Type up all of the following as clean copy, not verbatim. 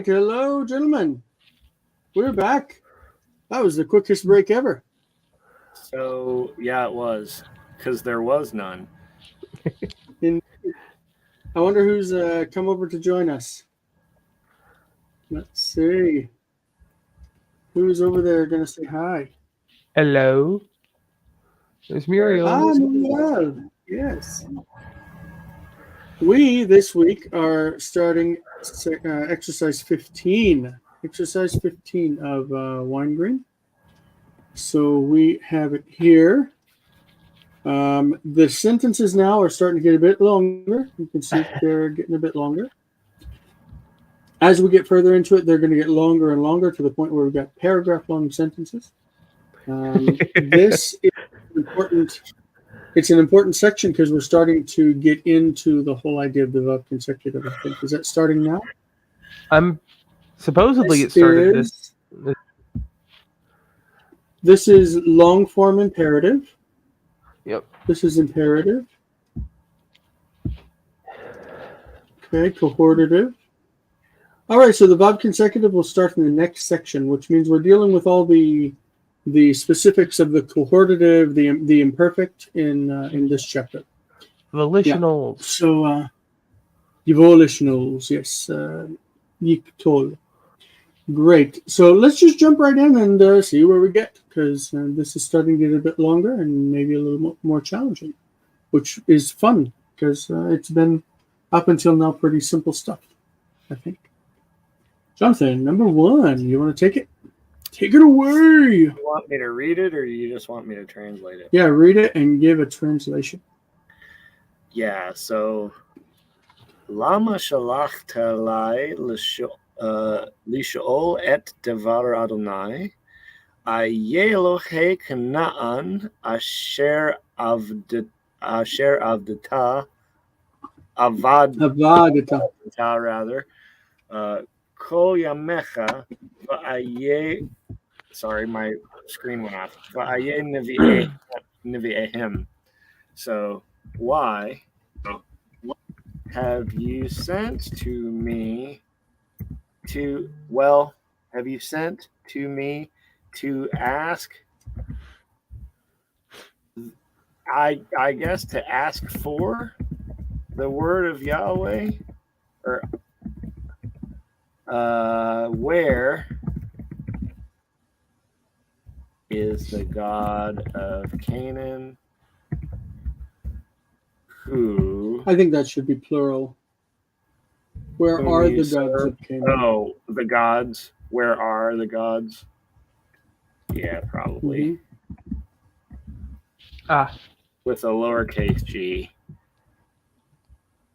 right, hello, gentlemen. We're back. That was the quickest break ever. So, yeah, it was. Because there was none. In, I wonder who's come over to join us. Let's see. Who's over there going to say hi? Hello, it's Muriel. Manuel. Yes. We, this week, are starting exercise 15. Exercise 15 of Weingreen. So we have it here. The sentences now are starting to get a bit longer. You can see they're getting a bit longer. As we get further into it, they're going to get longer and longer to the point where we've got paragraph-long sentences. This is important. It's an important section because we're starting to get into the whole idea of the verb consecutive. I think is that starting now? I'm supposedly it started this. This is long form imperative. Yep. This is imperative. Okay, cohortative. All right, so the verb consecutive will start in the next section, which means we're dealing with all the specifics of the cohortative, the imperfect in this chapter. Volitionals. Yeah. So, volitionals, yes. Yiktol. Great. So let's just jump right in and see where we get, because this is starting to get a bit longer and maybe a little more challenging, which is fun because it's been up until now pretty simple stuff, I think. Jonathan, number 1, you want to take it? Take it away. You want me to read it, or you just want me to translate it? Yeah, read it and give a translation. Yeah, so Lama shalachta lai lishol et devar Adonai aye Elohei Canaan asher avdata avadata rather kol yamecha va'aye. Sorry, my screen went off. Va'aye nevi'ehem. So why have you sent to me to ask, I guess, to ask for the word of Yahweh, or where is the God of Canaan? Who? I think that should be plural. Where are the gods of Canaan? Oh, the gods. Where are the gods? Yeah, probably. Mm-hmm. With a lowercase g.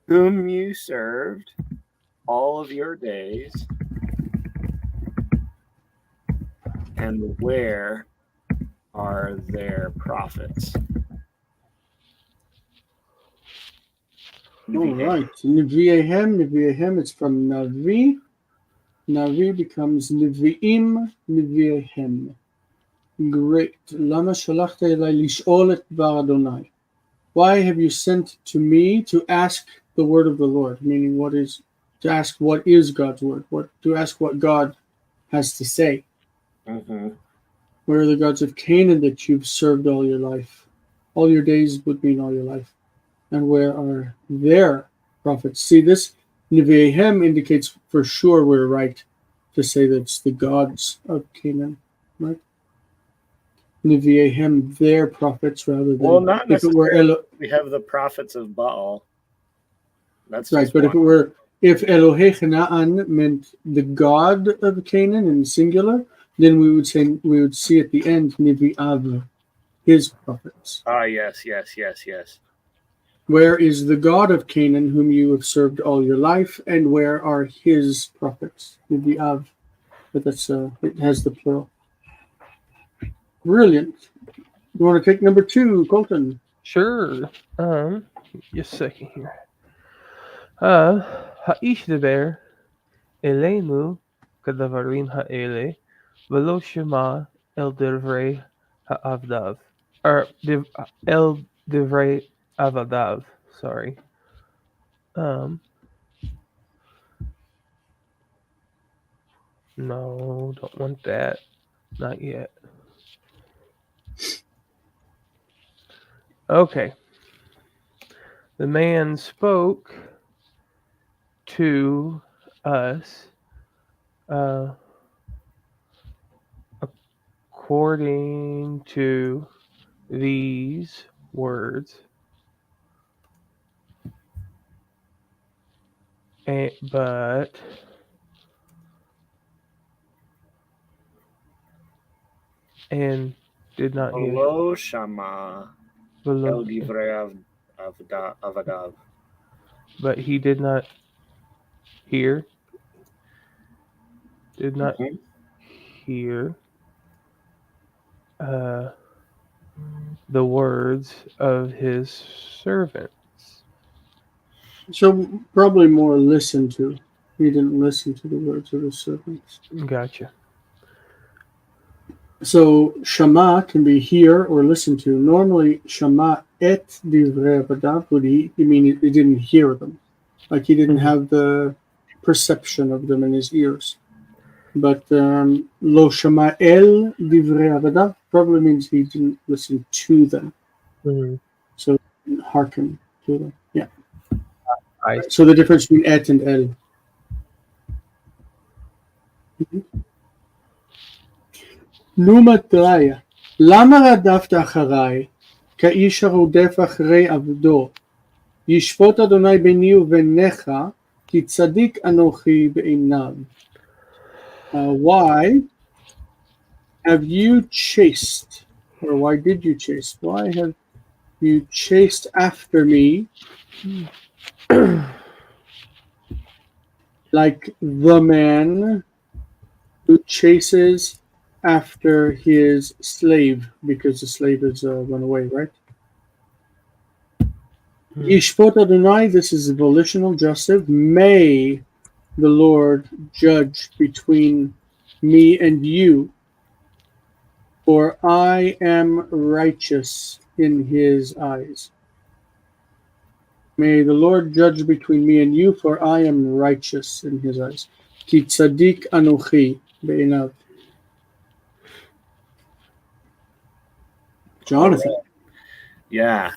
Whom you served all of your days, and where are their prophets? All right. Nevi'ehem, it's from Navi. Navi becomes Nevi'im, Nevi'ehem. Great. Lama shalachta elai lish'ol et bar Adonai. Why have you sent to me to ask the word of the Lord? Meaning, to ask what is God's word? To ask what God has to say. Mm-hmm. Where are the gods of Canaan that you've served all your life? All your days would mean all your life. And where are their prophets? See, this Nevi'ehem indicates for sure we're right to say that it's the gods of Canaan, right? Nevi'ehem, their prophets, rather than not if it were we have the prophets of Baal. That's right, but if Elohei Canaan meant the god of Canaan in singular, then we would see at the end Nevi'av, his prophets. Yes. Where is the God of Canaan whom you have served all your life, and where are his prophets? Nevi'av, but that's it has the plural. Brilliant. You want to take number 2, Colton? Sure. Just a second here. Ha'ish deber elenu kadavarim ha'ele velo shema el divrei ha'avdav. Or el divrei avadav. Sorry. No, don't want that. Not yet. Okay. The man spoke to us uh, according to these words, but and did not hear. Lo shama el Below, divrei avadav. but he did not hear. Did not Mhm. hear uh, the words of his servants. So probably more listen to. He didn't listen to the words of his servants. Gotcha. So shama can be hear or listen to. Normally, shama et divrei avadav would he mean he didn't hear them, like he didn't Mhm. have the perception of them in his ears. But lo shama el divrei avadav probably means he didn't listen to them, Mhm. so he didn't hearken to them. Yeah. I So the difference between et and el. נומתראיה, למה רדפת אחריי, כאיש הרודף אחרי עבדו? ישפוט אדוני ביני וביניך, כי צדיק אנוכי בעיניו. Why have you chased, or why did you chase? Why have you chased after me like the man who chases after his slave, because the slave is run away, right? Yishpot Adonai, this is a volitional jussive. May the Lord judge between me and you, for I am righteous in his eyes. May the Lord judge between me and you, for I am righteous in his eyes. Ki tzadik anochi be'inav. Jonathan. All right. Yeah.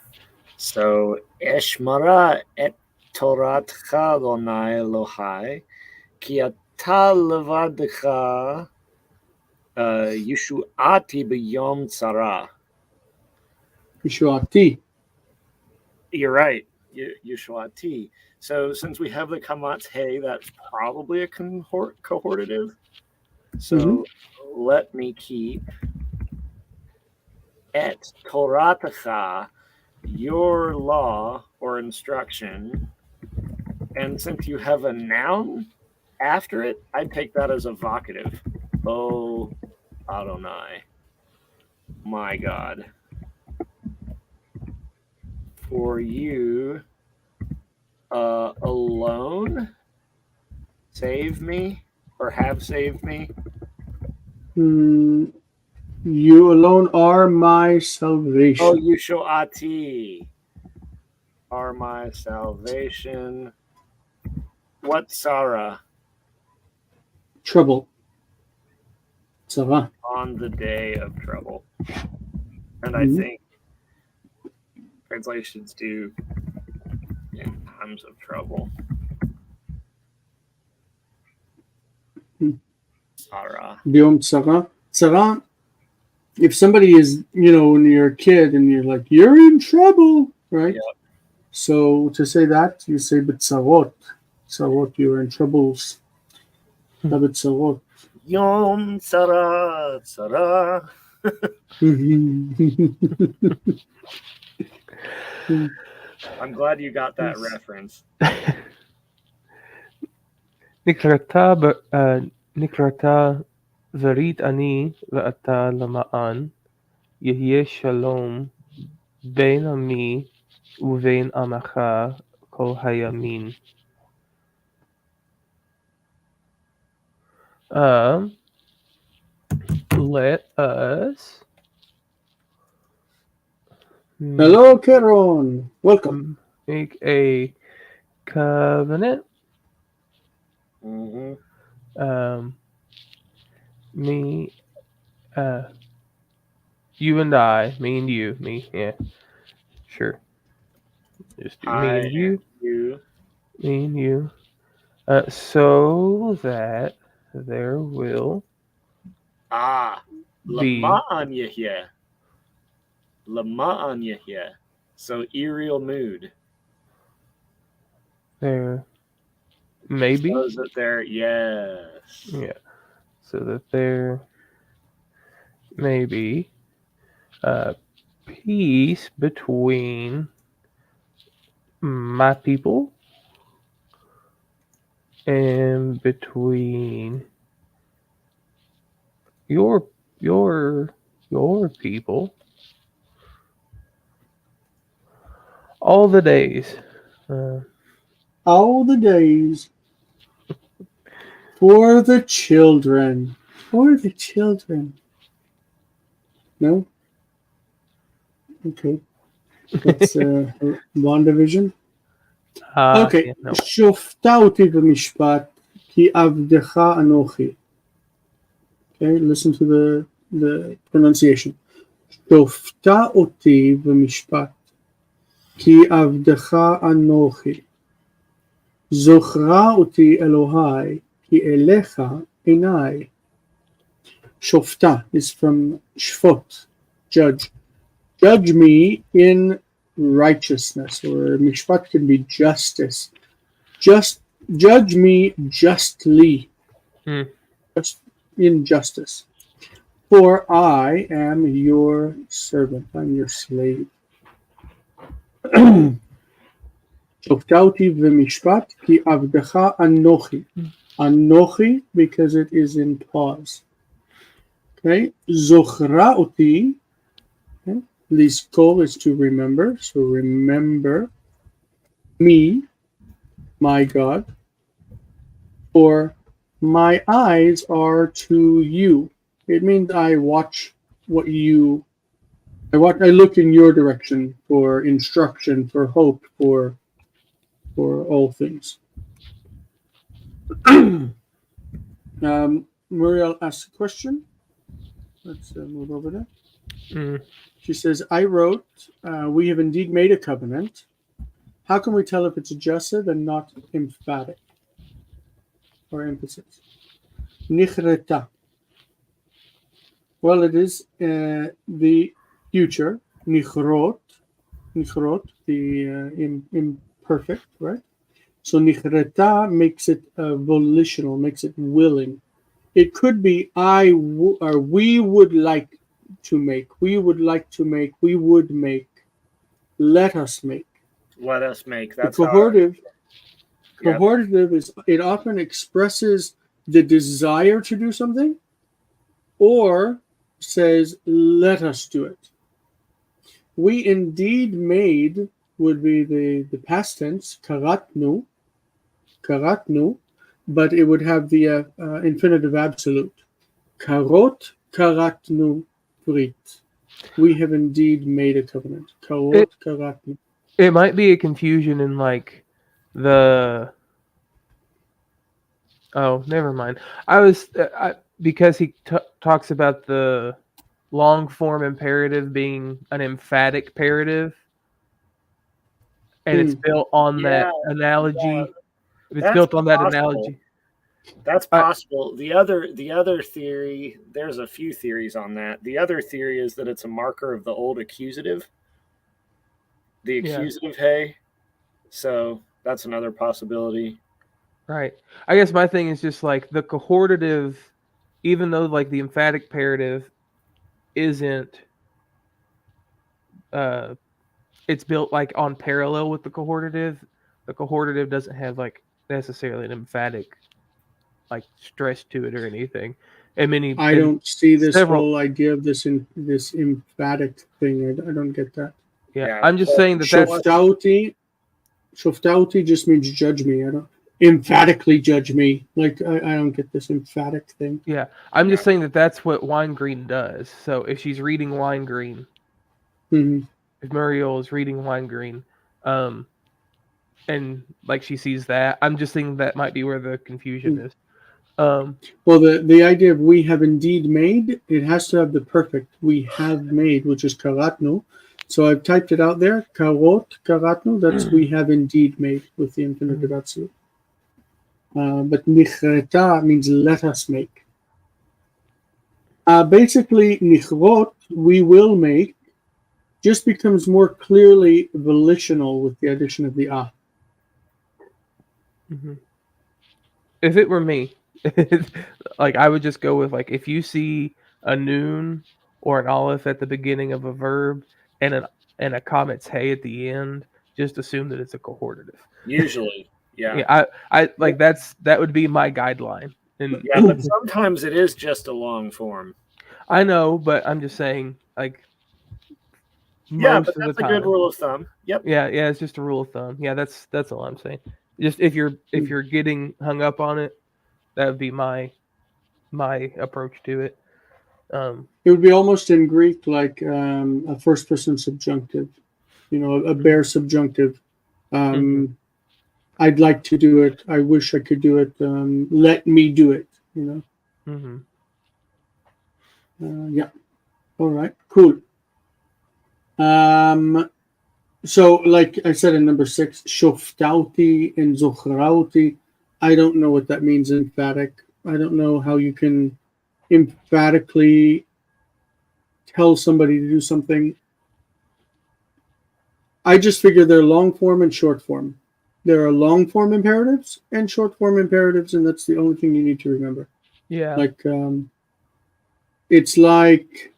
So Eshmara et Toratcha Adonai Elohai ki ata levadcha Yeshuati b'yom tzara. Yeshuati. You're right, Yeshuati. So since we have the kamatz hey, that's probably a cohortative. So let me keep et Toratacha, your law or instruction. And since you have a noun after it, I'd take that as a vocative. Oh, Adonai, my God. For you alone save me or have saved me. You alone are my salvation. Oh, Yeshuati are my salvation. What Sarah? Trouble. Tzara. On the day of trouble. And I think translations do in times of trouble. Sarah. Biom tzara. Tzara. If somebody is, when you're a kid and you're like, you're in trouble, right? Yep. So to say that, you say b'tzarot. Tzarot, you're in troubles. B'tzarot. Yom Sarah, Sarah. I'm glad you got that reference. נקראת ורית אני ואתה למען יהיה שלום בין עמי ובין עמך כל הימין. Let us Hello, Keron. Welcome. make a covenant. Mm-hmm. me, you and I, me and you, me, yeah, sure. Just do me I and and you, you. me and you. So that there will Ah, be Lama here. Lama here. So ethereal mood. there maybe, Shows that there, yes. yeah, so that there may be peace between my people and between your your your people all the days. Uh, All the days for the children. For the children. No? Okay. That's WandaVision. Okay. yeah, no. שופטה אותי במשפט, כי עבדך אנוכי. Okay, listen to the pronunciation. שופטה אותי במשפט, כי עבדך אנוכי. זוכרה אותי אלוהי, כי אליך עיניי. שופטה is from shfot, judge. Judge me in righteousness, or mishpat can be justice. Just judge me justly, just in justice. For I am your servant, I'm your slave. שופטה אותי במשפט, כי עבדך אנוכי. Anochi, because it is in pause. Okay, zochra oti. Okay. Lizkor is to remember, so remember me, my God. Or my eyes are to you. It means I watch what you. I look in your direction for instruction, for hope, for all things. Muriel asks a question. Let's move over there. She says, I wrote, we have indeed made a covenant. How can we tell if it's adjusted and not emphatic or emphasis? Nichreta. Well, it is the future. Nichrot, the imperfect, right? So nichreta makes it volitional, makes it willing. It could be or we would like to make, we would make, let us make. Let us make. The That's cohortative is, it often expresses the desire to do something or says, let us do it. We indeed made would be the past tense, karatnu, but it would have the infinitive absolute. Karot karatnu brit. We have indeed made a covenant. Karot karatnu. It might be a confusion in like the. Oh, never mind. Because he talks about the long form imperative being an emphatic imperative, and it's built on that analogy. Yeah. It's built on that analogy. That's possible. The other theory, there's a few theories on that. The other theory is that it's a marker of the old accusative. The accusative, hey. So that's another possibility. Right. I guess my thing is just like the cohortative, even though like the emphatic imperative isn't it's built like on parallel with the cohortative doesn't have like necessarily an emphatic like stress to it or anything. I don't see this whole idea of this emphatic thing. I don't get that. Yeah, I'm just saying that Shoftauti just means judge me. I don't emphatically judge me. Like I don't get this emphatic thing. Yeah, I'm just saying that that's what Weingreen does. So if she's reading Weingreen, if Muriel is reading Weingreen, and like she sees that, I'm just thinking that might be where the confusion is. Well, the idea of we have indeed made, it has to have the perfect we have made, which is karatnu. So I've typed it out there. Karot, karatnu, that's we have indeed made with the infinitive absolute. But nichreta means let us make. Basically, nichrot, we will make, just becomes more clearly volitional with the addition of the ah. Mm-hmm. If it were me, like I would just go with like if you see a noon or an aleph at the beginning of a verb and a comma's hey at the end, just assume that it's a cohortative. Usually, yeah. Yeah, I like that would be my guideline. And Yeah, but sometimes it is just a long form. I know, but I'm just saying, like, Yeah, most but of the that's a time. good rule of thumb. Yep. Yeah, it's just a rule of thumb. Yeah, that's all I'm saying. Just if you're getting hung up on it, that would be my approach to it. It would be almost in Greek like a first person subjunctive, a bare subjunctive. I'd like to do it. I wish I could do it. Let me do it. Yeah. All right. Cool. So, like I said in number 6, shoftauti and zochrauti. I don't know what that means emphatic. I don't know how you can emphatically tell somebody to do something. I just figure they're long form and short form. There are long form imperatives and short form imperatives, and that's the only thing you need to remember. Yeah. Like, it's like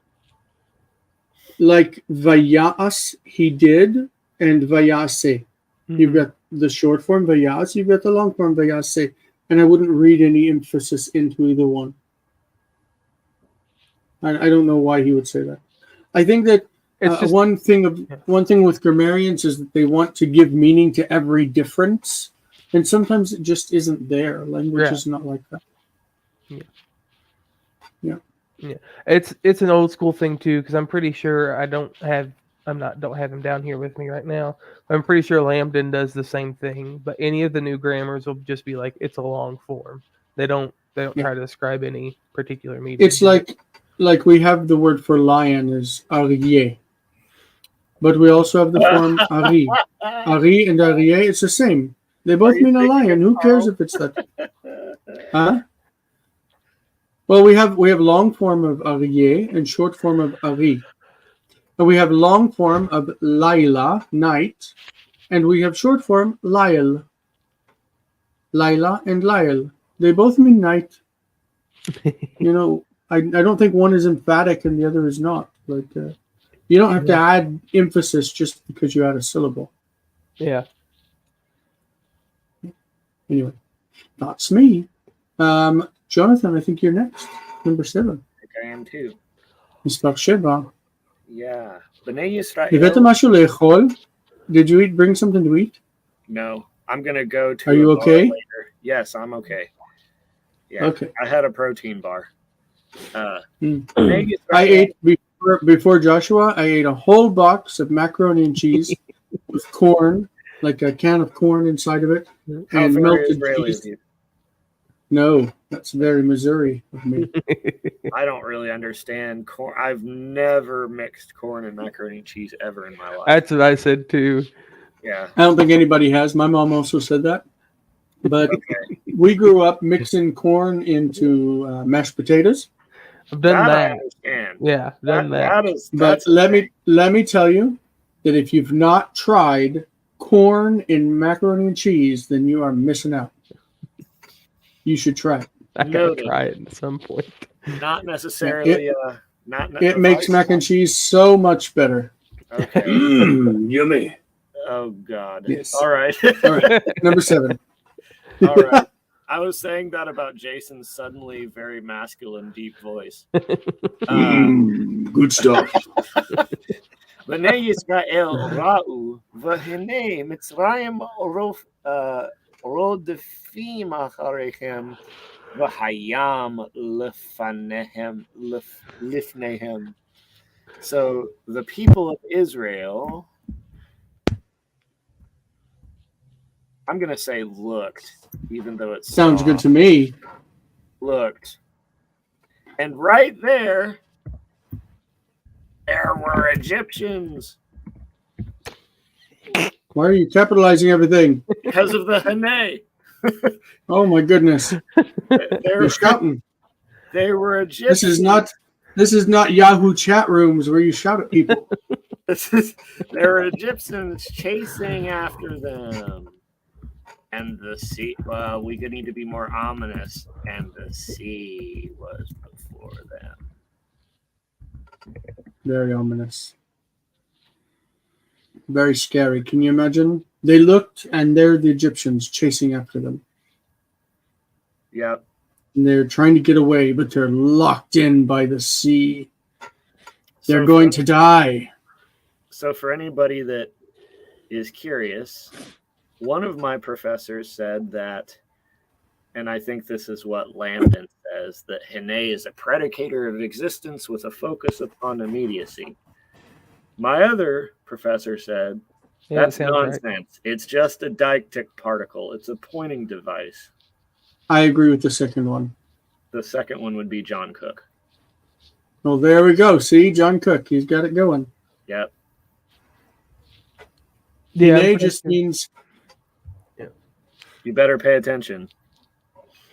vayas, he did, and vayase. You've got the short form vayas, you've got the long form vayase, and I wouldn't read any emphasis into either one. I don't know why he would say that. I think that one thing with grammarians is that they want to give meaning to every difference, and sometimes it just isn't there. Language is not like that. Yeah. It's an old school thing too, because I'm pretty sure I don't have him down here with me right now. I'm pretty sure Lambden does the same thing, but any of the new grammars will just be like it's a long form. They don't try to describe any particular meaning. It's like we have the word for lion is arié, but we also have the form ari. Ari and arié, it's the same. They both mean a lion. Who cares if it's that? Huh? Well, we have long form of arié and short form of ari. And we have long form of laila, night, and we have short form lail. Laila and lail. They both mean night. I don't think one is emphatic and the other is not. Like, you don't have to add emphasis just because you add a syllable. Yeah. Anyway, that's me. Jonathan, I think you're next. Number 7. I think I am too. מספר 7. Yeah. Bnei Yisrael. הבאת משהו לאכול? Did you bring something to eat? No. I'm going to go to Are you a bar okay? later. Yes, I'm okay. Yeah. Okay. I had a protein bar. I ate before Joshua. I ate a whole box of macaroni and cheese with corn, like a can of corn inside of it, and melted cheese. No, that's very Missouri of me. I don't really understand corn. I've never mixed corn and macaroni and cheese ever in my life. That's what I said too. Yeah. I don't think anybody has. My mom also said that. But we grew up mixing corn into mashed potatoes. I've done that. I understand. Yeah, done that. But let me tell you that if you've not tried corn in macaroni and cheese, then you are missing out. You should try it. I gotta try it at some point. Not necessarily. It makes mac and cheese so much better. Okay. Yummy. Oh God. Yes. All right. All right. Number 7. All right. I was saying that about Jason's suddenly very masculine, deep voice. Good stuff. Bnei Yisrael ra'u v'hinei Mitzrayim rodefim acharechem v'hayam lifnehem. So the people of Israel, I'm going to say looked, even though it sounds good to me. looked. And right there were Egyptians Why are you capitalizing everything? because of the Hene. Oh my goodness! You're shouting. They were Egyptians. This is not Yahoo chat rooms where you shout at people. There were Egyptians chasing after them. And the sea, well, we need to be more ominous. And the sea was before them. Very ominous. Very scary. Can you imagine? They looked, and they're the Egyptians chasing after them. Yep. And they're trying to get away, but they're locked in by the sea. They're So going to die. So for anybody that is curious, one of my professors said that, and I think this is what Lambden says, that Hene is a predicator of existence with a focus upon immediacy. My other professor said, that's nonsense. Right. It's just a deictic particle. It's a pointing device. I agree with the second one. The second one would be John Cook. Well, there we go. See, John Cook, he's got it going. Yep. Yeah, Hene just means... You better pay attention.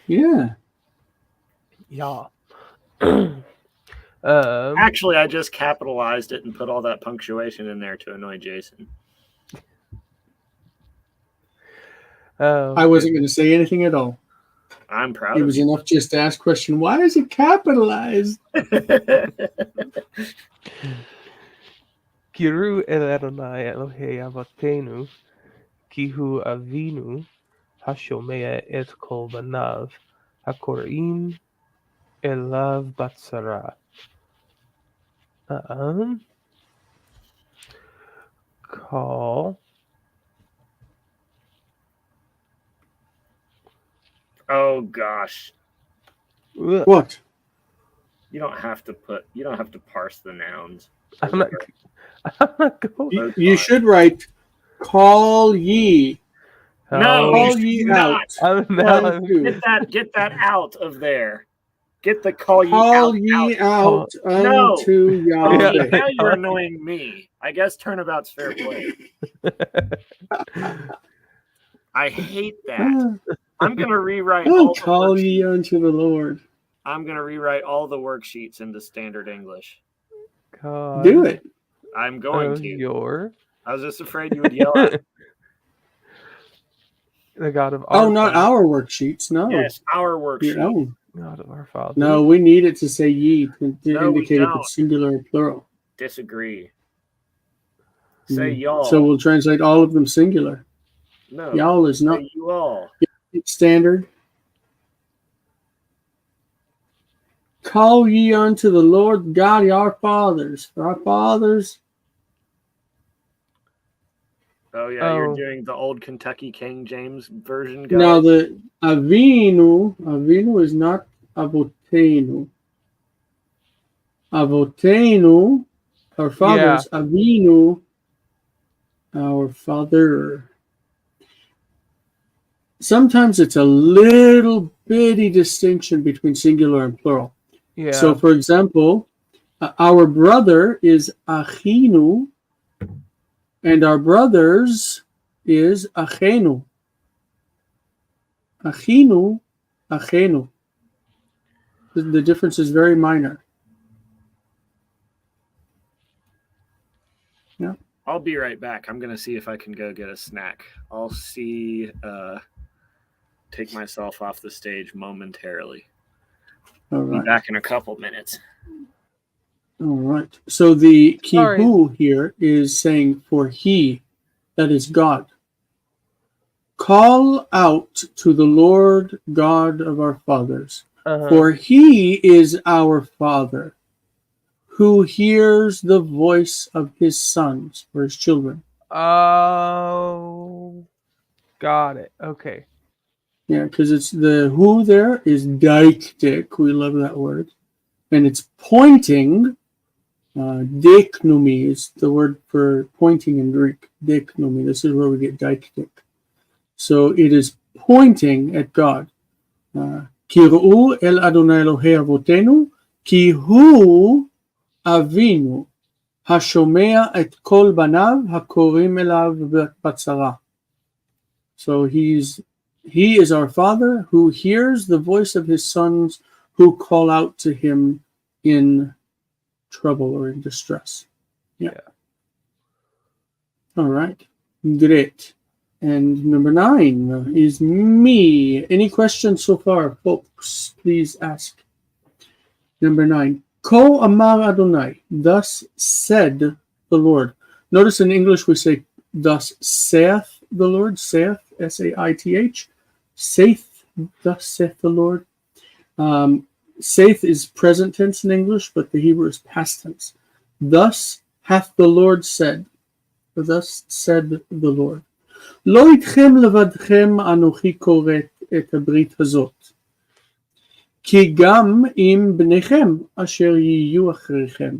Yeah. Yeah. Actually, I just capitalized it and put all that punctuation in there to annoy Jason. I wasn't going to say anything at all. I'm proud of you. It was enough just to ask question, why is it capitalized? Kiru el Adonai Elohei Avotenu, Kihu Avinu, Hashomea et kol banav, Hakorim elav batzara. Call. Oh gosh. What? You don't have to parse the nouns. I'm not going. You should write call ye. No, call ye not. out. Get that out of there. Get the call ye out unto Yahweh. Now you're annoying me. I guess turnabout's fair play. I hate that. I'm going to rewrite all the call ye unto the Lord. I'm going to rewrite all the worksheets into standard English. God. Do it. I'm going to. Your... I was just afraid you would yell at me. The God of our not our worksheets. No. Yes, our worksheet. Your own. God of our Father. No, we need it to say ye to indicate if it's singular or plural. Disagree. Say y'all. So we'll translate all of them singular. No. Y'all is not. You all. It's standard. Call ye unto the Lord God, our fathers. For our fathers. Oh, yeah, you're doing the old Kentucky King James version, guys. Now, the Avinu is not Avotenu. Avotenu, our fathers. Yeah. Avinu, our father. Sometimes it's a little bitty distinction between singular and plural. Yeah. So, for example, our brother is Achinu, and our brothers is Achenu. Achinu, Achenu. The difference is very minor. Yeah. I'll be right back. I'm going to see if I can go get a snack. I'll take myself off the stage momentarily. All right. Be back in a couple minutes. All right. So the kihu here is saying for he, that is God. Call out to the Lord God of our fathers, for he is our Father, who hears the voice of his sons, or his children. Oh, got it. Okay. Yeah, because it's the who there is deictic. We love that word. And it's pointing. Deiknumi is the word for pointing in Greek. Deiknumi. This is where we get deictic. So it is pointing at God. קראו אל אדוני אלוהי אבותינו, כי הוא אבינו, השומע את כל בניו, הקוראים אליו בצרה. So he is our Father who hears the voice of his sons who call out to him in trouble or in distress. Yeah. All right. Great. And number 9 is me. Any questions so far, folks? Please ask. Number 9. Ko amar Adonai. Thus said the Lord. Notice in English we say, thus saith the Lord. Saith, S-A-I-T-H. Saith, thus saith the Lord. Saith is present tense in English, but the Hebrew is past tense. Thus hath the Lord said. Thus said the Lord. לא איתכם לבדכם אנוכי כורת את הברית הזאת, כי גם עם בניכם אשר יהיו אחריכם.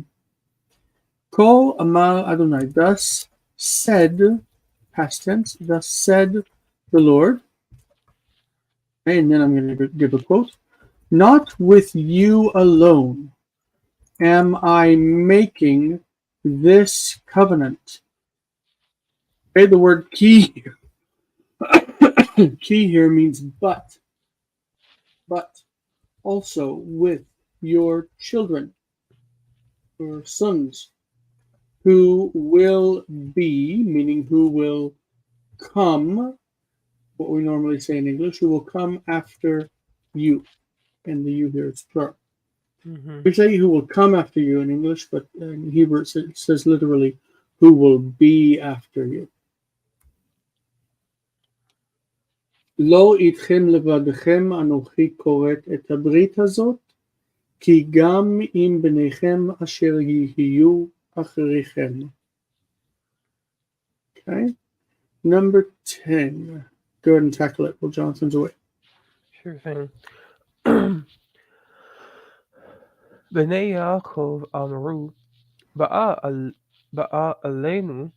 כה אמר אדוני, thus said, past tense, thus said the Lord. And then I'm going to give a quote. Not with you alone am I making this covenant. Okay, the word key key here means but also with your children or sons who will be, meaning who will come, what we normally say in English, who will come after you. And the you here is plural. Mm-hmm. We say who will come after you in English, but in Hebrew it says literally who will be after you. לא איתכם לבדכם אנוכי כורת את הברית הזאת, כי גם עם בניכם אשר יהיו אחריכם. Okay. Number 10. Go ahead and tackle it while Jonathan's away. Sure thing. בני יעקב אמרו, באה עלינו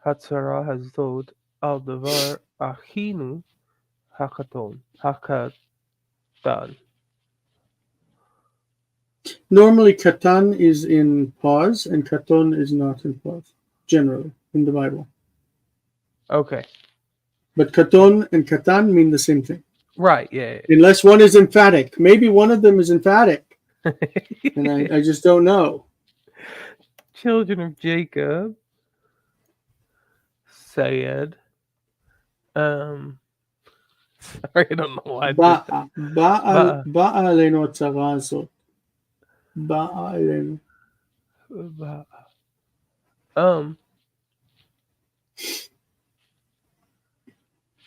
הצרה הזאת על דבר אחינו הקטן. Normally, katan is in pause, and katon is not in pause, generally, in the Bible. Okay. But katon and katan mean the same thing. Right, yeah. Unless one is emphatic. Maybe one of them is emphatic, and I just don't know. Children of Jacob said, sorry, I don't know why. באה עלינו הצרה הזאת. באה עלינו.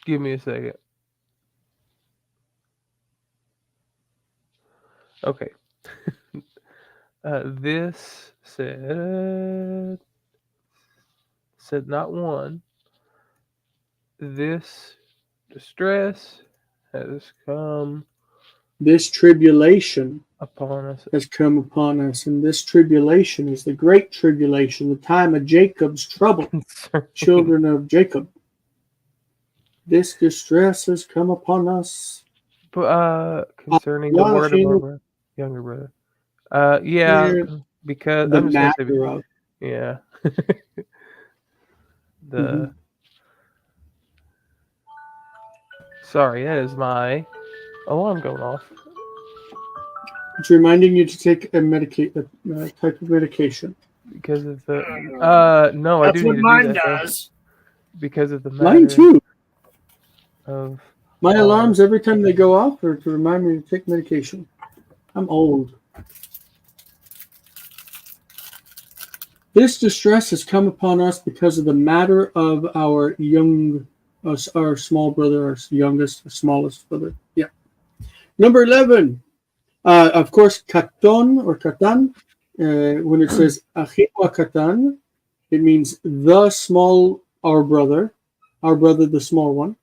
Give me a second. Okay. This said not one. This distress has come. This tribulation upon us. Has come upon us, and this tribulation is the great tribulation, the time of Jacob's trouble. Children of Jacob. This distress has come upon us. Concerning the word of our younger brother. Yeah, because the matter of. Yeah. Sorry, that is my alarm going off. It's reminding you to take a type of medication. Because of the no, That's I do what need to mine do that. does. Because of the matter. Mine too. Of my alarms every time they go off are to remind me to take medication. I'm old. This distress has come upon us because of the matter of our our small brother, our youngest, our smallest brother. Yeah. Number 11. Of course, katon or katan. When it says achinu katan, it means the small, our brother, the small one.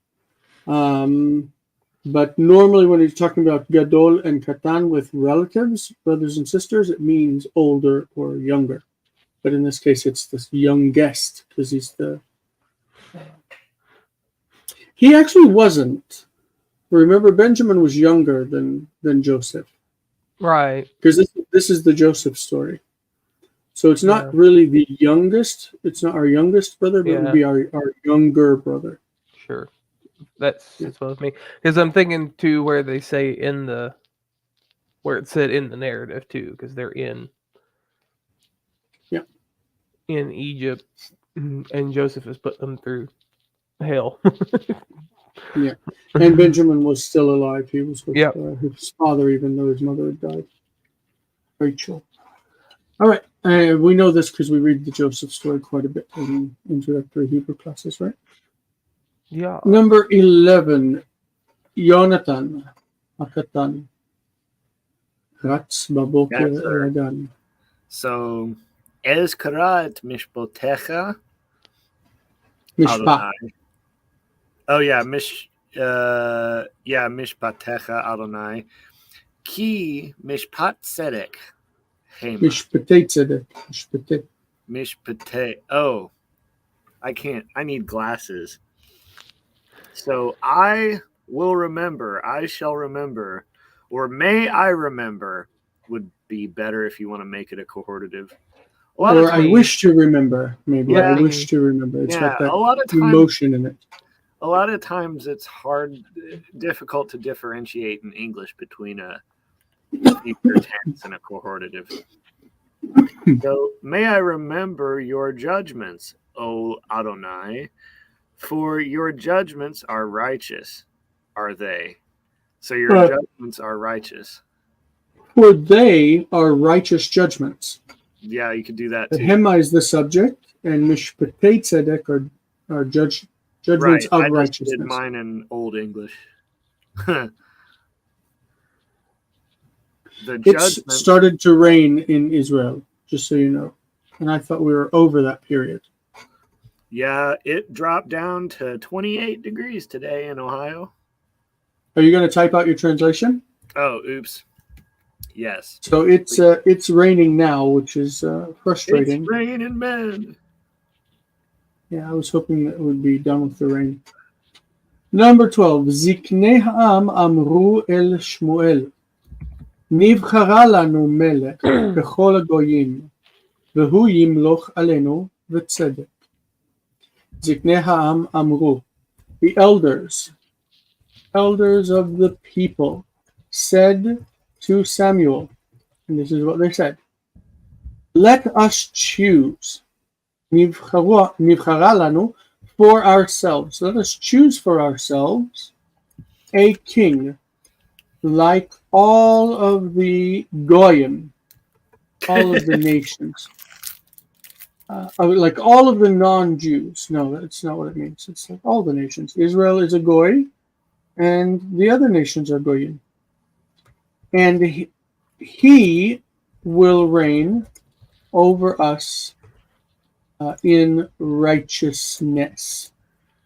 But normally when you're talking about gadol and katan with relatives, brothers and sisters, it means older or younger. But in this case, it's the youngest because he's the. He actually wasn't remember Benjamin was younger than Joseph, Right. because this is the Joseph story. So it's not Yeah. really the youngest. It's not our youngest brother, but it would be our younger brother. Sure. That's supposed to me. Because I'm thinking too where they say where it said in the narrative too, because they're in Egypt, and Joseph has put them through hell. Yeah, and Benjamin was still alive. He was with Yep. his father, even though his mother had died. Rachel. All right, we know this because we read the Joseph story quite a bit in introductory Hebrew classes, right? Yeah. Number 11, Yonatan, Akatan, Ratz Baboker Yes, sir. Ragan. So, Ez karat mishpotecha Mishpah. Adonai. Oh yeah, mishpatecha Adonai. Ki mishpat tzedek hema. Mishpatei tzedek. Mishpatei. Mishpate. Oh, I can't. I need glasses. So I will remember. I shall remember, or may I remember would be better if you want to make it a cohortative. Or I wish to remember, maybe. Yeah. I wish to remember. It's got that a lot of times, emotion in it. a lot of times it's difficult to differentiate in English between a future tense and a cohortative. So, may I remember your judgments, O Adonai, for your judgments are righteous, are they? So your judgments are righteous. For they are righteous judgments. Yeah, you could do that The too. Hema is the subject, and Mishpatei Tzedek are judgments Right, of I just righteousness. did mine in Old English. The It's judgment. started to rain in Israel, just so you know. And I thought we were over that period. Yeah, it dropped down to 28 degrees today in Ohio. Are you going to type out your translation? Oh, oops. Yes. So it's raining now, which is frustrating. It's raining men. Yeah, I was hoping that it would be done with the rain. Number 12. Ziknei ha'am amru el Shmuel. נבחרה לנו מלך בכל הגויים, והוא ימלוך עלינו בצדק. זקני העם אמרו, the elders of the people, said to Samuel, and this is what they said, let us choose, נבחרה לנו, for ourselves, let us choose for ourselves a king, like all of the Goyim, all of the nations, like all of the non-Jews. No, that's not what it means. It's like all the nations. Israel is a Goy, and the other nations are Goyim. And he will reign over us in righteousness,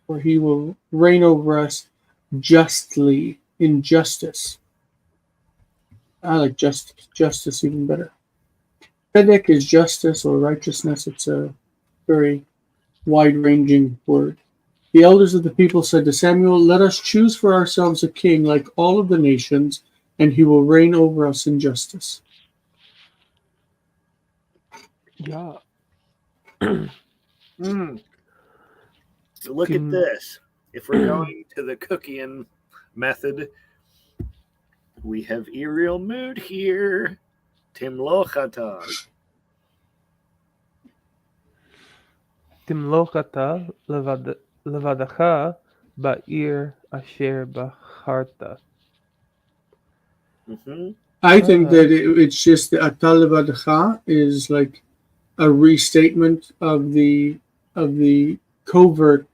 or he will reign over us justly, in justice. I like justice even better. Tzedek is justice or righteousness. It's a very wide-ranging word. The elders of the people said to Samuel, let us choose for ourselves a king like all of the nations, and he will reign over us in justice. Yeah. So look at this. If we're going to the Cookian method, we have Ariel mood here. Timlochata. Timlochata levadacha ba'ir asher bacharta. I think that it's just the Atal Levadacha is like a restatement of the covert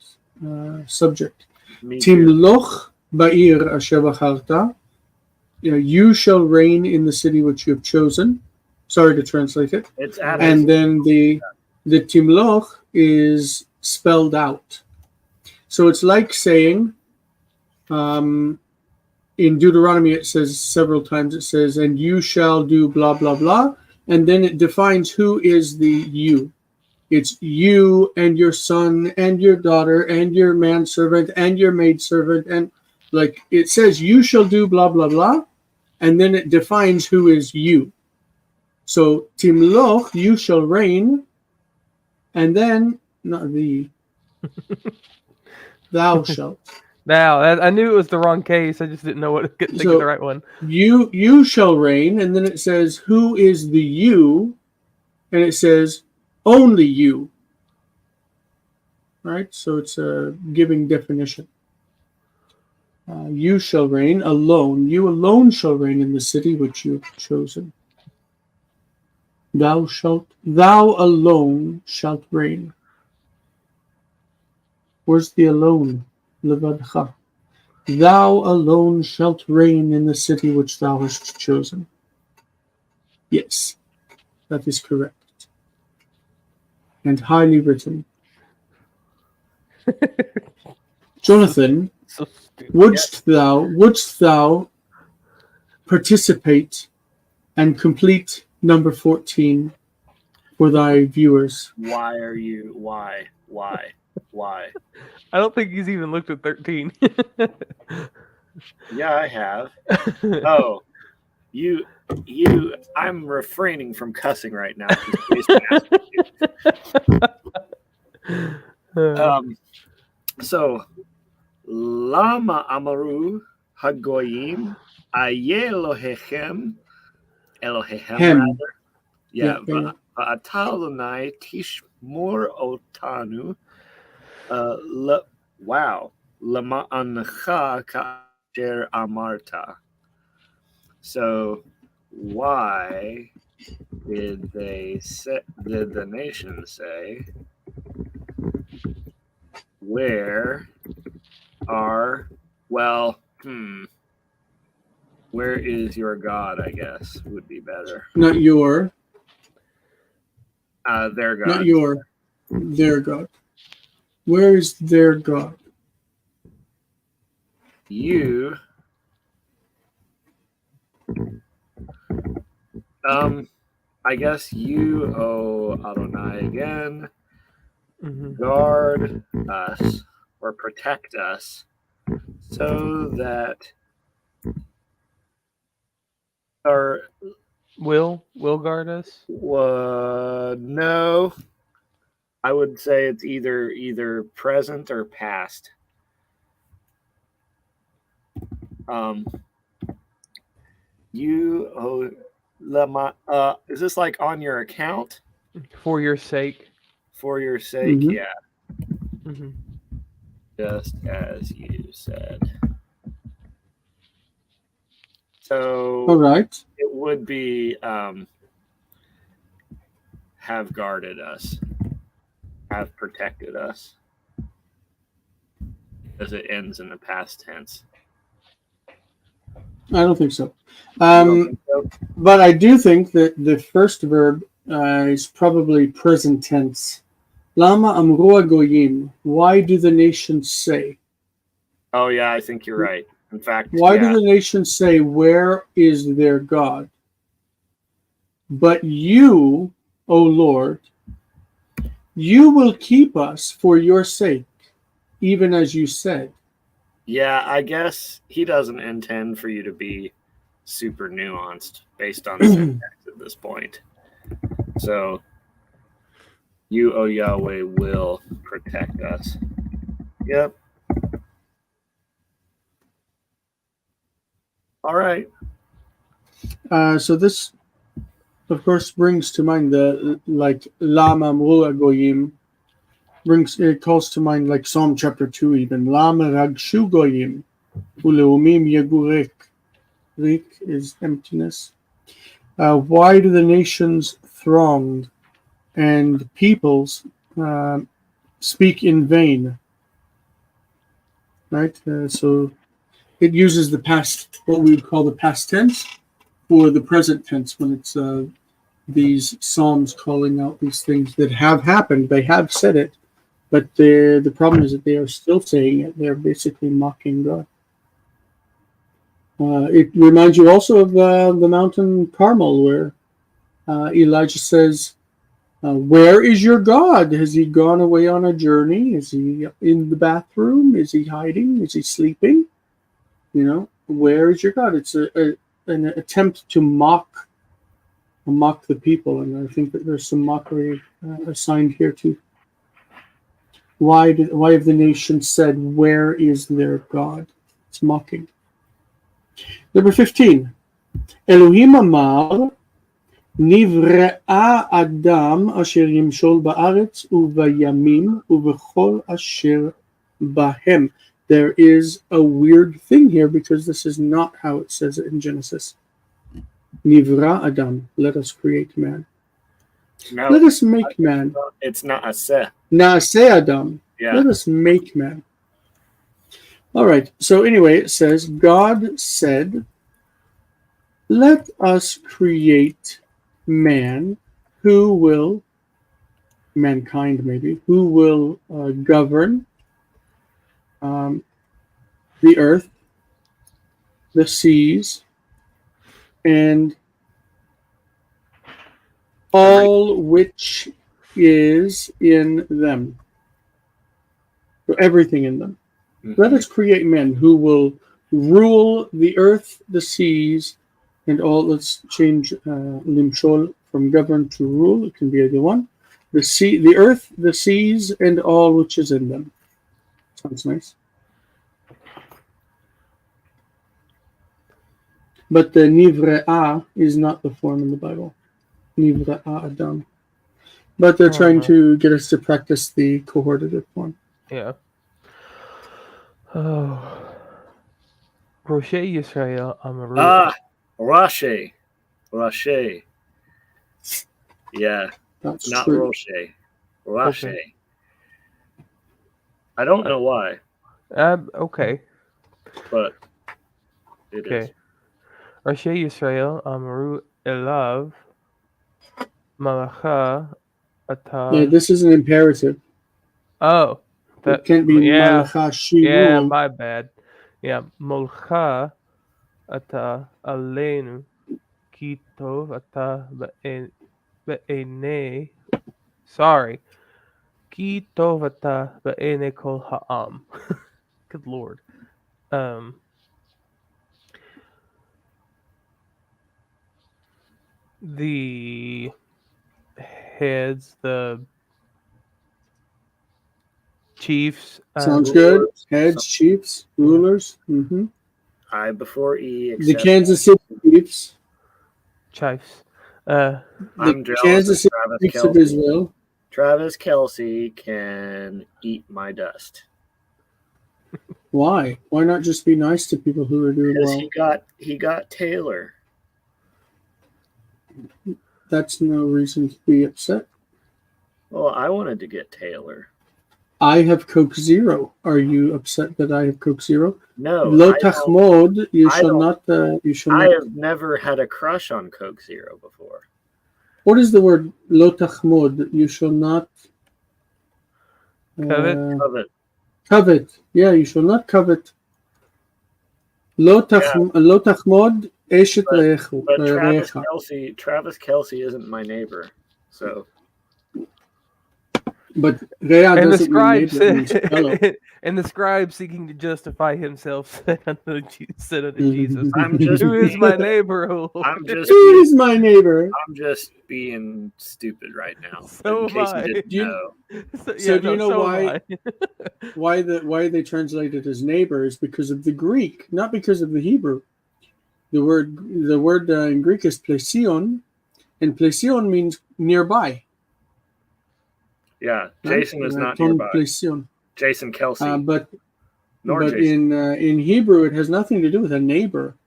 subject. Timloch ba'ir asher bacharta. You shall reign in the city which you have chosen. Sorry to translate it. And then the Timloch is spelled out. So it's like saying, in Deuteronomy it says several times, it says, and you shall do blah, blah, blah. And then it defines who is the you. It's you and your son and your daughter and your manservant and your maidservant, and like it says you shall do blah blah blah, and then it defines who is you. So timloch, you shall reign, and then not the thou shalt. Now, I knew it was the wrong case. I just didn't know what to think of the right one. You shall reign, and then it says who is the you, and it says only you. Right, so it's a giving definition. You shall reign alone. You alone shall reign in the city which you have chosen. Thou alone shalt reign. Where's the alone? Levadcha. Thou alone shalt reign in the city which thou hast chosen. Yes, that is correct. And highly written. Jonathan, So stupid. wouldst thou participate and complete number 14 for thy viewers? Why are you? Why? I don't think he's even looked at 13. Yeah, I have. Oh, you. I'm refraining from cussing right now. So, Lama Amaru Hagoyim Aye Elohechem rather. Yeah, Atalonai Tishmor Otanu. Wow. Lama Ancha Kasher Amarta. So, why did the nation say, where is your God, I guess, would be better. Not your. Their God. Not your. Their God. Where is their God? You. I guess you, Adonai, again, guard us or protect us so that our Will guard us? no, I would say it's either present or past. Is this like on your account? For your sake. For your sake, Mhm. yeah. Mm-hmm. Just as you said. So All right. it would be have guarded us, have protected us, as it ends in the past tense. I don't think so. You don't think so? But I do think that the first verb is probably present tense. Lama amru goyim. Why do the nations say? Oh yeah, I think you're right. In fact, Why yeah. do the nations say, where is their God? But you, O Lord, you will keep us for your sake, even as you said. Yeah, I guess he doesn't intend for you to be super nuanced based on syntax at this point. So, you, O Yahweh, will protect us. Yep. All right. So this, of course, brings to mind the Lama Amru Goyim. It calls to mind like Psalm chapter 2 even. Lama Ragshu Goyim. Uleumim Yegurek. Rik is emptiness. Why do the nations throng and peoples speak in vain? Right? So it uses the past, what we would call the past tense, for the present tense when it's these psalms calling out these things that have happened. They have said it, but the problem is that they are still saying it. They're basically mocking God. It reminds you also of the mountain Carmel, where Elijah says, where is your God? Has he gone away on a journey? Is he in the bathroom? Is he hiding? Is he sleeping? Where is your God? It's an attempt to mock the people, and I think that there's some mockery assigned here too. Why have the nations said, "Where is their God?" It's mocking. Number 15. Elohim amar nivre'a adam asher yimshol ba'aretz u'bayamim u'v'chol asher bahem. There is a weird thing here because this is not how it says it in Genesis. Nivra Adam, let us create man. No, let us make man. It's not a se. Naaseh Adam. Yeah. Let us make man. All right. So anyway, it says, God said, let us create man mankind maybe, who will govern the earth, the seas, and all which is in them. So everything in them. Mm-hmm. Let us create men who will rule the earth, the seas, and all. Let's change limshol from govern to rule. It can be either one. The earth, the seas, and all which is in them. Sounds nice. But the nivre'a is not the form in the Bible. Nivre'a Adam. But they're trying to get us to practice the cohortative form. Yeah. Oh. Roche Yisrael Amaru. Roche. Yeah. That's not true. Roche. Okay. I don't know why. Okay. But it is. Roche Yisrael Amaru Elav Malacha Ata. Yeah, this is an imperative. Oh. It can't be Malacha Shi. Yeah, my bad. Yeah, Molcha Ata Aleinu Ki Tov Ata Be'ene. Sorry. Ki Tov Ata Be'ene Kol Ha'am. Good Lord. The heads, the chiefs. Sounds good. Heads, chiefs, rulers. Mm-hmm. I before E. The Kansas City Chiefs. Chiefs. I'm the Kansas City Chiefs of Israel. Travis Kelce can eat my dust. Why? Why not just be nice to people who are doing well? He got Taylor. That's no reason to be upset. Well, I wanted to get Taylor. I have Coke Zero. Are you upset that I have Coke Zero? No. Lo tachmod. You shall not. I have never had a crush on Coke Zero before. What is the word lo tachmod? You shall not covet. Yeah, you shall not covet. Lo tachmod eshet re'echa. But Travis Kelce isn't my neighbor, so. But Rea and doesn't mean neighbor, fellow. And the scribe seeking to justify himself said unto Jesus, who is my neighbor, O Lord? Who is my neighbor? I'm just being stupid right now. So am I. Do you know why they translate it as neighbor is because of the Greek, not because of the Hebrew. The word in Greek is plesion, and plesion means nearby. Yeah, Jason is not nearby. Plesion. Jason Kelce. But Jason. in Hebrew, it has nothing to do with a neighbor.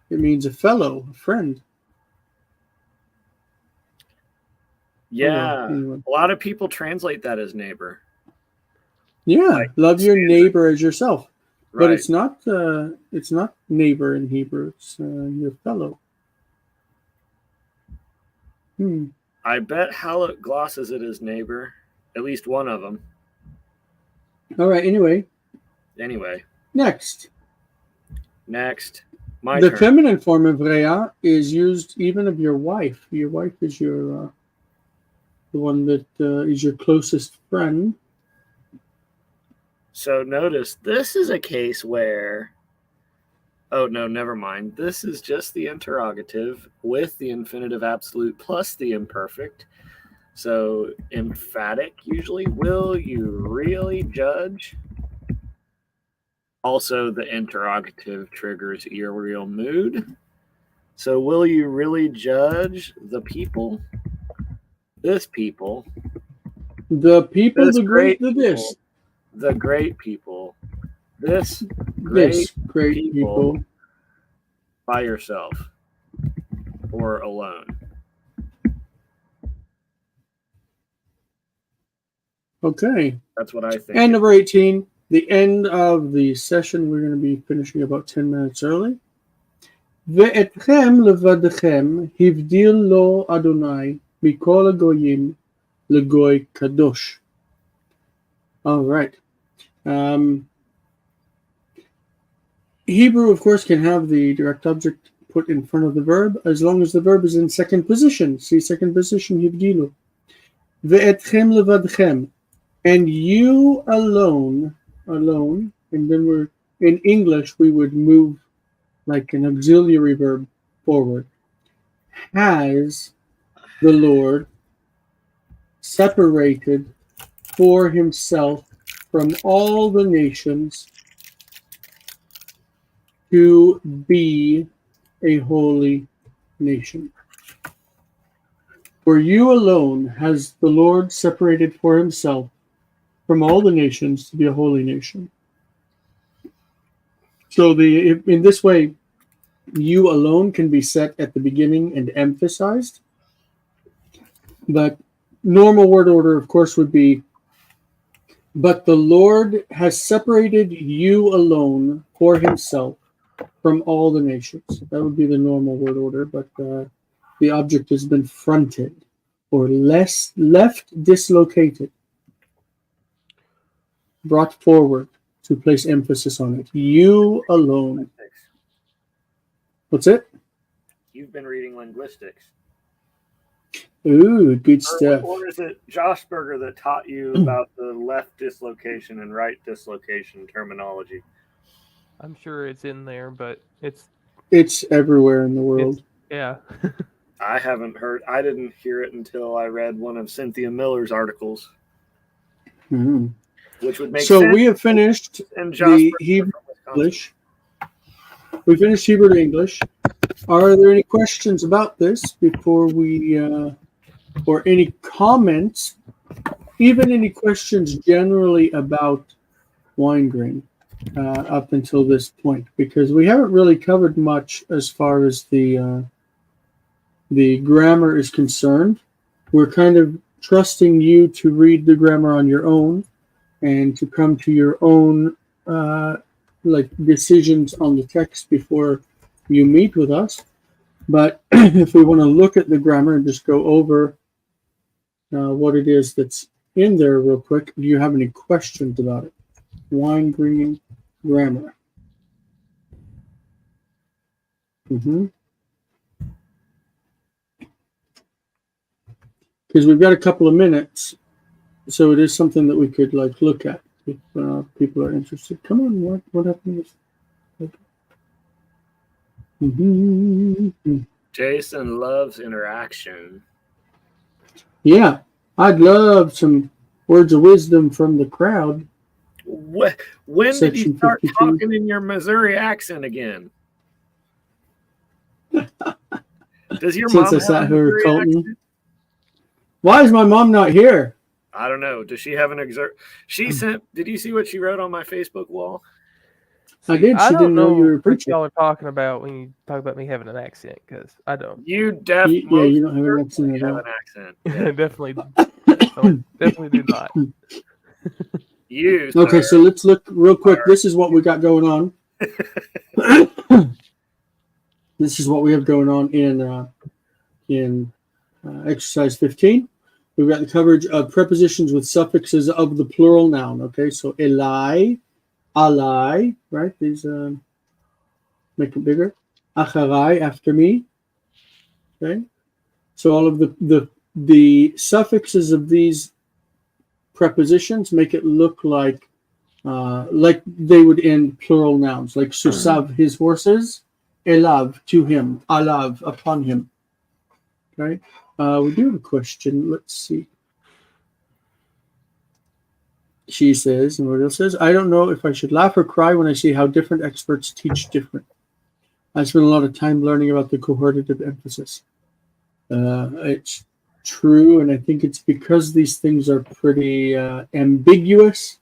It means a fellow, a friend. Yeah, anyway. A lot of people translate that as neighbor. Yeah, love your neighbor as yourself. Right. But it's not neighbor in Hebrew. It's your fellow. I bet Hallett glosses it as neighbor. At least one of them. All right. Anyway. Next. My the turn. Feminine form of Rea is used even of your wife. Your wife is your the one that is your closest friend. So notice this is a case where, oh no, never mind. This is just the interrogative with the infinitive absolute plus the imperfect. So emphatic usually, will you really judge? Also, the interrogative triggers your real mood. So will you really judge the people? This people. The people, This the great, the people, this. The great people. This great, This great people. By yourself or alone. Okay. That's what I think. And number 18, the end of the session. We're going to be finishing about 10 minutes early. ואתכם לבדכם הבדיל לו אדוני מכל הגויים לגוי קדוש. All right. Hebrew, of course, can have the direct object put in front of the verb as long as the verb is in second position. See second position, הבדילו. ואתכם לבדכם. And you alone, and then we're in English, we would move like an auxiliary verb forward. Has the Lord separated for himself from all the nations to be a holy nation. For you alone has the Lord separated for himself from all the nations to be a holy nation. So in this way, you alone can be set at the beginning and emphasized. But normal word order, of course, would be, but the Lord has separated you alone for himself from all the nations. That would be the normal word order, but the object has been fronted or left dislocated, brought forward to place emphasis on it. You alone. What's it? You've been reading linguistics. Ooh, good stuff. Or is it Josh Berger that taught you about the left dislocation and right dislocation terminology? I'm sure it's in there, but it's everywhere in the world. Yeah. I didn't hear it until I read one of Cynthia Miller's articles. Mm-hmm. Which would make so sense. we have finished the Hebrew English. We finished Hebrew to English. Are there any questions about this before we, or any comments, even any questions generally about Weingreen up until this point? Because we haven't really covered much as far as the grammar is concerned. We're kind of trusting you to read the grammar on your own and to come to your own decisions on the text before you meet with us. But if we want to look at the grammar and just go over what it is that's in there real quick, do you have any questions about it? Weingreen grammar. Because we've got a couple of minutes, so it is something that we could look at if people are interested. Come on, what happened? Jason loves interaction. Yeah, I'd love some words of wisdom from the crowd. When did you start 52. Talking in your Missouri accent again? Does your Since mom I sat have here a Colton. accent? Why is my mom not here? I don't know. Does she have an She sent. Did you see what she wrote on my Facebook wall? I did. She didn't know you were preaching. What y'all are talking about when you talk about me having an accent, because I don't. You definitely. Yeah, you don't have an accent at all. Yeah. definitely do not. You. Okay, so let's look real quick. This is what we got going on. This is what we have going on in exercise 15. We've got the coverage of prepositions with suffixes of the plural noun. Okay, so elai, alai, right? These make it bigger. Acharai, after me. Okay, so all of the suffixes of these prepositions make it look like like they would end plural nouns, like susav, his horses, elav, to him, alav, upon him. Okay. We do have a question. Let's see. She says, and Muriel says, I don't know if I should laugh or cry when I see how different experts teach different. I spent a lot of time learning about the cohortative emphasis. It's true, and I think it's because these things are pretty ambiguous,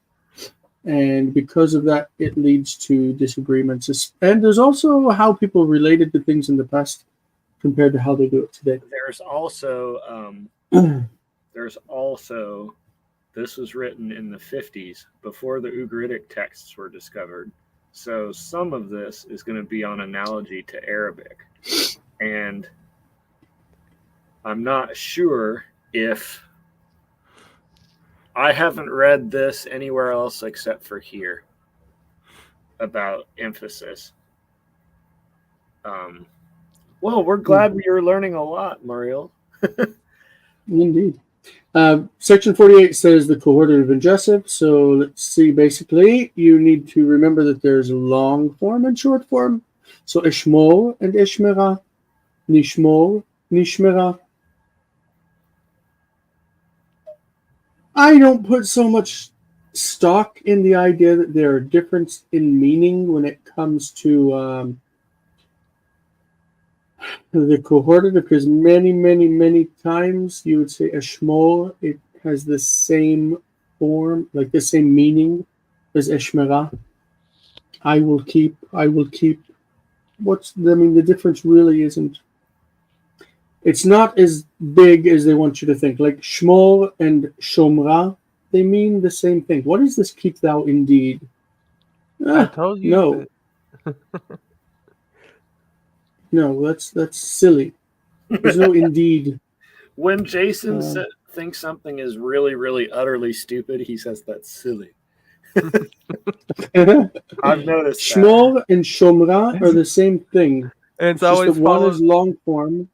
and because of that, it leads to disagreements. And there's also how people related to things in the past compared to how they do it today. There's also this was written in the 50s before the Ugaritic texts were discovered. So some of this is going to be on analogy to Arabic. And I'm not sure if I haven't read this anywhere else except for here about emphasis. Well, we're glad we are learning a lot, Muriel. Indeed. Section 48 says the cohortative injective. So let's see. Basically, you need to remember that there's long form and short form. So eshmor and eshmera, nishmor, nishmera. I don't put so much stock in the idea that there are differences in meaning when it comes to the cohortative, because many times you would say eshmor, it has the same form, like the same meaning as eshmera. I will keep. The difference really isn't. It's not as big as they want you to think. Like shmor and shomra, they mean the same thing. What is this keep thou indeed? I told you. No. No, that's silly. There's no indeed. When Jason thinks something is really, really, utterly stupid, he says that's silly. I've noticed Shmor and shomra are the same thing. And it's always one is long form.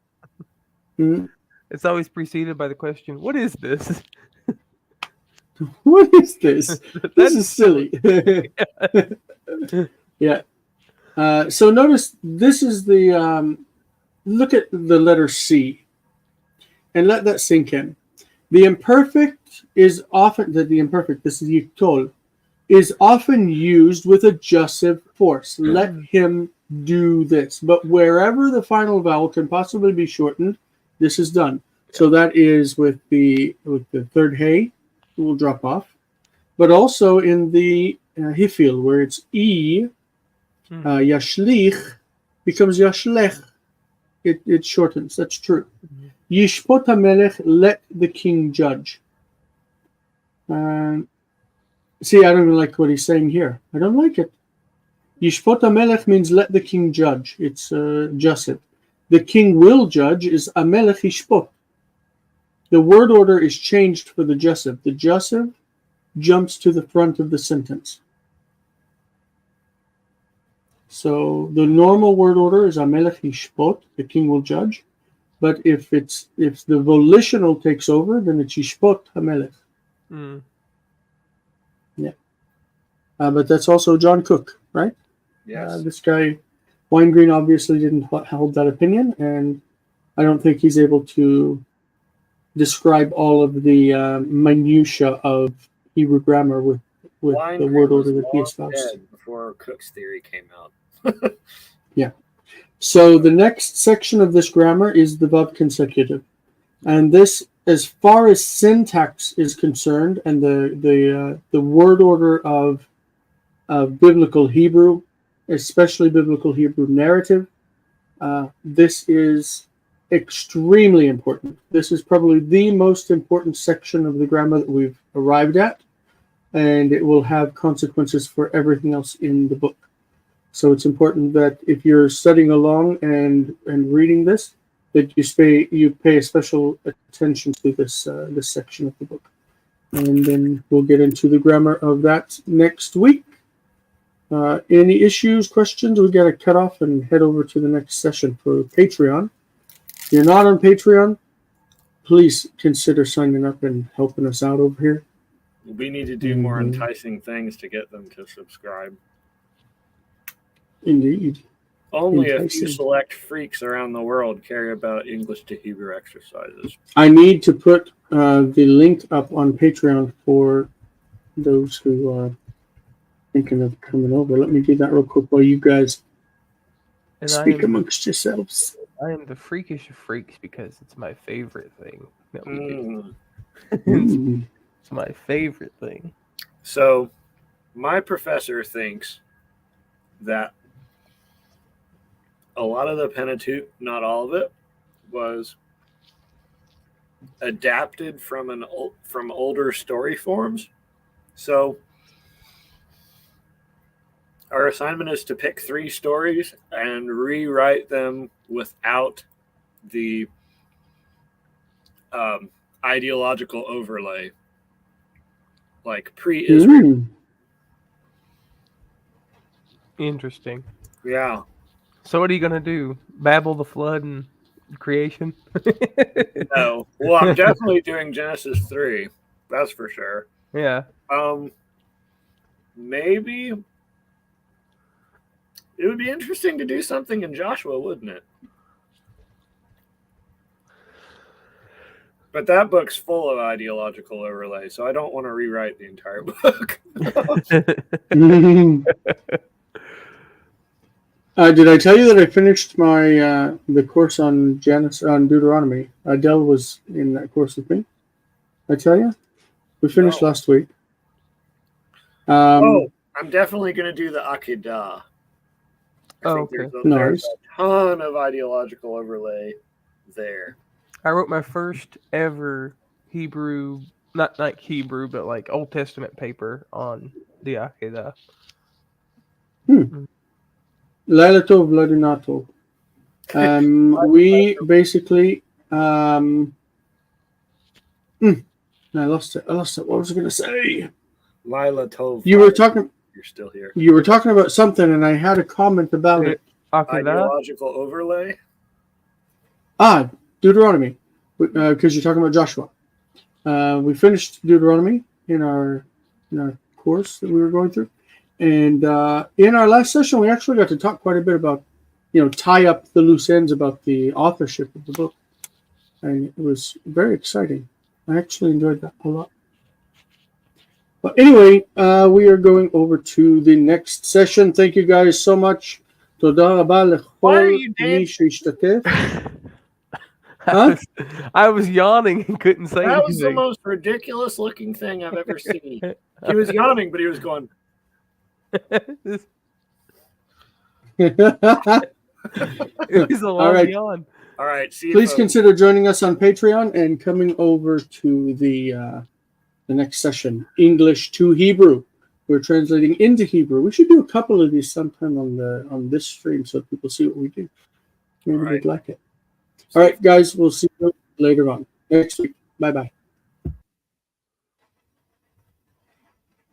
It's always preceded by the question, what is this? What is this? This is silly. Yeah. So notice this is the look at the letter C and let that sink in. The imperfect is often this is yiktol, is often used with adjussive force. Let him do this. But wherever the final vowel can possibly be shortened, this is done. So that is with the third hey, it will drop off. But also in the hifil, where it's e, yashlich becomes yashlech. It shortens. That's true. Yishpot hamelech, let the king judge. See, I don't even like what he's saying here. I don't like it. Yishpot hamelech means let the king judge. It's jussive. The king will judge is amelech yishpot. The word order is changed for the jussive. The jussive jumps to the front of the sentence. So the normal word order is amelech yishpot, the king will judge. But if the volitional takes over, then it's yishpot hamelech. Yeah. But that's also John Cook, right? Yes. This guy, Weingreen, obviously didn't hold that opinion, and I don't think he's able to describe all of the minutia of Hebrew grammar with the word order that he espoused. Before Cook's theory came out. Yeah. So the next section of this grammar is the Vav consecutive. And this, as far as syntax is concerned, and the word order of biblical Hebrew, especially biblical Hebrew narrative, this is extremely important. This is probably the most important section of the grammar that we've arrived at, and it will have consequences for everything else in the book. So it's important that if you're studying along and reading this, that you pay a special attention to this section of the book. And then we'll get into the grammar of that next week. Any issues, questions? We got to cut off and head over to the next session for Patreon. If you're not on Patreon, please consider signing up and helping us out over here. We need to do more Mhm. enticing things to get them to subscribe. Indeed. Only a few Enticing. select freaks around the world care about English to Hebrew exercises. I need to put the link up on Patreon for those who are thinking of coming over. Let me do that real quick while you guys And speak amongst yourselves. I am the freakish of freaks because it's my favorite thing. that we do. Mm. It's my favorite thing. So, my professor thinks that a lot of the Pentateuch, not all of it, was adapted from older story forms. So, our assignment is to pick 3 stories and rewrite them without the ideological overlay, like pre-Israel. Mm. Interesting. Yeah. So what are you gonna do? Babble the flood and creation? No. Well, I'm definitely doing Genesis 3. That's for sure. Yeah. Maybe it would be interesting to do something in Joshua, wouldn't it? But that book's full of ideological overlay, so I don't want to rewrite the entire book. Did I tell you that I finished my the course on Deuteronomy? Adele was in that course with me. I tell you, we finished No. last week. I'm definitely going to do the Akedah. There's Nice. a ton of ideological overlay there. I wrote my first ever Hebrew, not like Hebrew, but like Old Testament paper on the Akedah. Laila Tov, Ladina Tov. We basically I lost it. What was I going to say? Lila Tov. You were talking. You're still here. You were talking about something, and I had a comment about it. Akedah? Ideological overlay. Deuteronomy, because you're talking about Joshua. We finished Deuteronomy in our course that we were going through, and in our last session, we actually got to talk quite a bit about, tie up the loose ends about the authorship of the book, and it was very exciting. I actually enjoyed that a lot. But anyway, we are going over to the next session. Thank you guys so much. Toda rabah lechol mi sheishtatef. Huh? I was yawning and couldn't say That was the anything. most ridiculous looking thing I've ever seen. He was yawning, but he was going. It was a long All right. yawn. All right. See you Please folks. consider joining us on Patreon and coming over to the next session, English to Hebrew. We're translating into Hebrew. We should do a couple of these sometime on this stream so people see what we do. Maybe All right. they'd like it. All right, guys, we'll see you later on next week. Bye-bye.